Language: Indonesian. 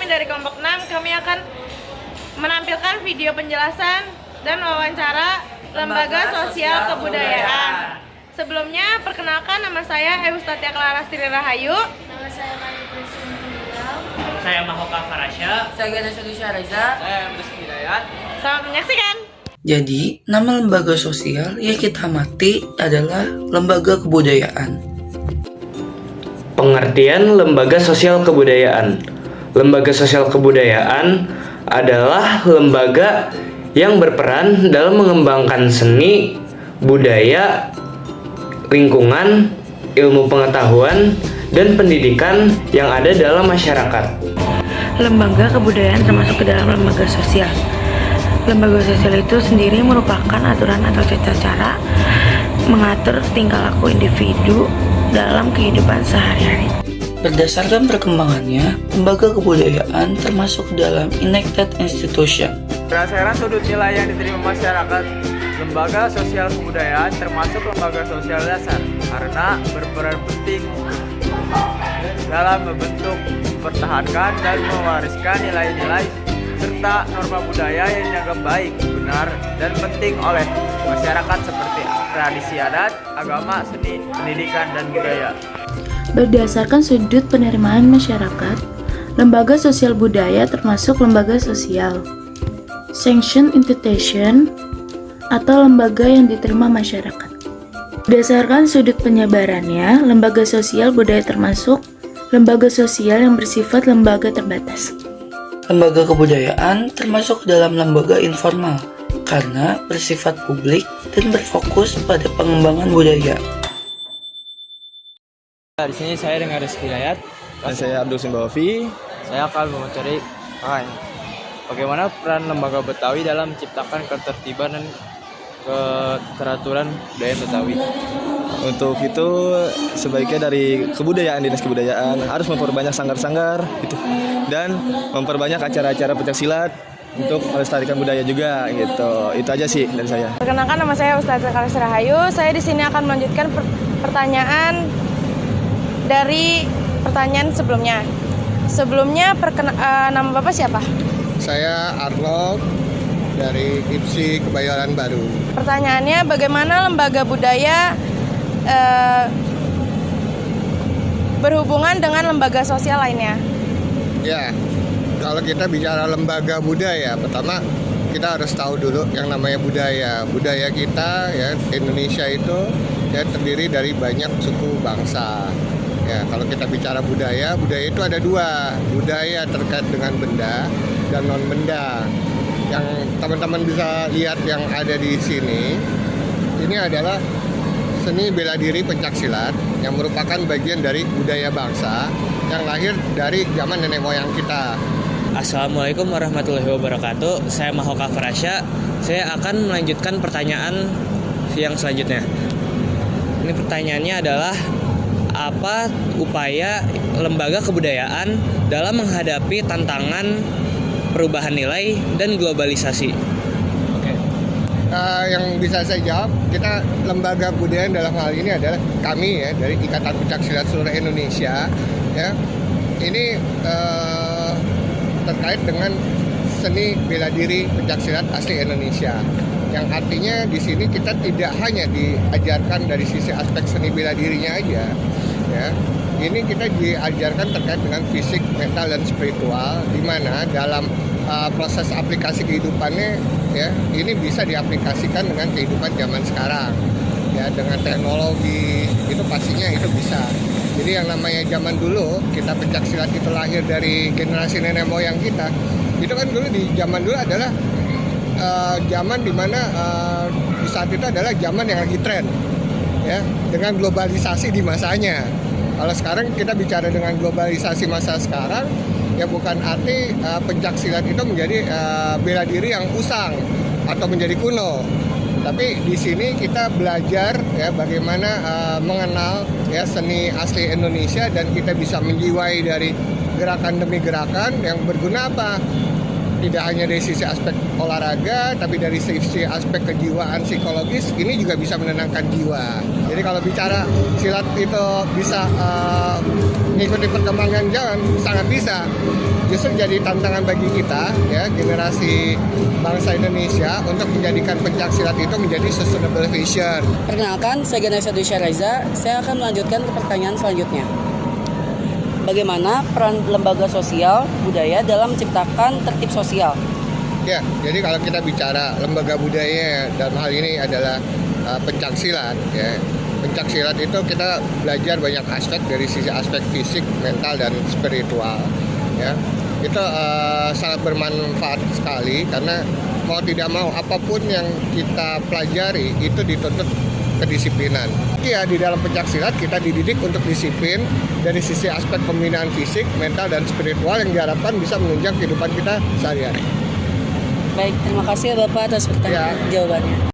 kami dari kelompok 6, kami akan menampilkan video penjelasan dan wawancara Lembaga Sosial Kebudayaan. Sebelumnya, perkenalkan nama saya Eustatia Clara Stri Rahayu. Nama saya Mari Presiden Beliau. Saya Mahoka Farasya. Saya Gana Sudusya Reza. Saya Rizky Hidayat. Selamat menyaksikan. Jadi, nama lembaga sosial yang kita amati adalah lembaga kebudayaan. Pengertian lembaga sosial kebudayaan. Lembaga sosial kebudayaan adalah lembaga yang berperan dalam mengembangkan seni, budaya, lingkungan, ilmu pengetahuan, dan pendidikan yang ada dalam masyarakat. Lembaga kebudayaan termasuk ke dalam lembaga sosial. Lembaga sosial itu sendiri merupakan aturan atau tata cara mengatur tingkah laku individu dalam kehidupan sehari-hari. Berdasarkan perkembangannya, lembaga kebudayaan termasuk dalam enacted institution. Berdasarkan sudut nilai yang diterima masyarakat, lembaga sosial kebudayaan termasuk lembaga sosial dasar karena berperan penting dalam membentuk, mempertahankan, dan mewariskan nilai-nilai serta norma budaya yang dianggap baik, benar, dan penting oleh masyarakat seperti tradisi adat, agama, seni, pendidikan, dan budaya. Berdasarkan sudut penerimaan masyarakat, lembaga sosial budaya termasuk lembaga sosial, sanction institution, atau lembaga yang diterima masyarakat. Berdasarkan sudut penyebarannya, lembaga sosial budaya termasuk lembaga sosial yang bersifat lembaga terbatas. Lembaga kebudayaan termasuk dalam lembaga informal karena bersifat publik dan berfokus pada pengembangan budaya. Di sini saya dengan Rizky Hidayat. Dan saya Abdul Simbawafi. Saya akan mencari bagaimana peran lembaga Betawi dalam menciptakan ketertiban dan keteraturan budaya Betawi. Untuk itu sebaiknya dari dinas kebudayaan harus memperbanyak sanggar-sanggar gitu, dan memperbanyak acara-acara pencaksilat untuk melestarikan budaya juga gitu. Itu aja sih dari saya. Perkenalkan, nama saya Eustatia Clara Stri Rahayu. Saya di sini akan melanjutkan pertanyaan dari pertanyaan sebelumnya. Nama Bapak siapa? Saya Arnold dari IPSI Kebayoran Baru. Pertanyaannya, bagaimana lembaga budaya berhubungan dengan lembaga sosial lainnya? Ya, kalau kita bicara lembaga budaya, pertama kita harus tahu dulu yang namanya budaya. Budaya kita ya, Indonesia itu ya terdiri dari banyak suku bangsa. Ya, kalau kita bicara budaya itu ada dua, budaya terkait dengan benda dan non benda. Yang teman-teman bisa lihat yang ada di sini, ini adalah seni bela diri pencaksilat yang merupakan bagian dari budaya bangsa yang lahir dari zaman nenek moyang kita. Assalamualaikum warahmatullahi wabarakatuh. Saya Mahoka Farasya. Saya akan melanjutkan pertanyaan yang selanjutnya. Ini pertanyaannya adalah, apa upaya lembaga kebudayaan dalam menghadapi tantangan perubahan nilai dan globalisasi? Yang bisa saya jawab, kita lembaga kebudayaan dalam hal ini adalah kami ya dari Ikatan Pencaksilat Seluruh Indonesia ya. Ini terkait dengan seni bela diri pencaksilat asli Indonesia. Yang artinya di sini kita tidak hanya diajarkan dari sisi aspek seni bela dirinya aja ya. Ini kita diajarkan terkait dengan fisik, mental, dan spiritual, di mana dalam proses aplikasi kehidupannya ya, ini bisa diaplikasikan dengan kehidupan zaman sekarang ya, dengan teknologi itu pastinya itu bisa. Jadi yang namanya zaman dulu, kita pencaksilat itu lahir dari generasi nenek moyang kita, itu kan dulu di zaman dulu adalah zaman dimana di saat itu adalah zaman yang lagi tren ya, dengan globalisasi di masanya. Kalau sekarang kita bicara dengan globalisasi masa sekarang, ya bukan arti pencaksilat itu menjadi bela diri yang usang atau menjadi kuno. Tapi di sini kita belajar ya bagaimana mengenal ya seni asli Indonesia, dan kita bisa menjiwai dari gerakan demi gerakan yang berguna apa? tidak hanya dari sisi aspek olahraga, tapi dari sisi aspek kejiwaan psikologis, ini juga bisa menenangkan jiwa. Jadi kalau bicara silat itu bisa mengikuti perkembangan zaman, sangat bisa. Justru jadi tantangan bagi kita, ya, generasi bangsa Indonesia, untuk menjadikan pencaksilat itu menjadi sustainable vision. Perkenalkan, saya Ganesha Dwi Syaraiza. Saya akan melanjutkan ke pertanyaan selanjutnya. Bagaimana peran lembaga sosial budaya dalam menciptakan tertib sosial? Ya, jadi kalau kita bicara lembaga budaya dalam hal ini adalah pencaksilat, ya. Pencaksilat itu kita belajar banyak aspek dari sisi aspek fisik, mental, dan spiritual, ya. Itu sangat bermanfaat sekali karena mau tidak mau apapun yang kita pelajari itu dituntut kedisiplinan. Iya, di dalam pencaksilat kita dididik untuk disiplin dari sisi aspek pembinaan fisik, mental, dan spiritual yang diharapkan bisa menunjang kehidupan kita sehari-hari. Baik, terima kasih ya Bapak atas pertanyaan jawabannya.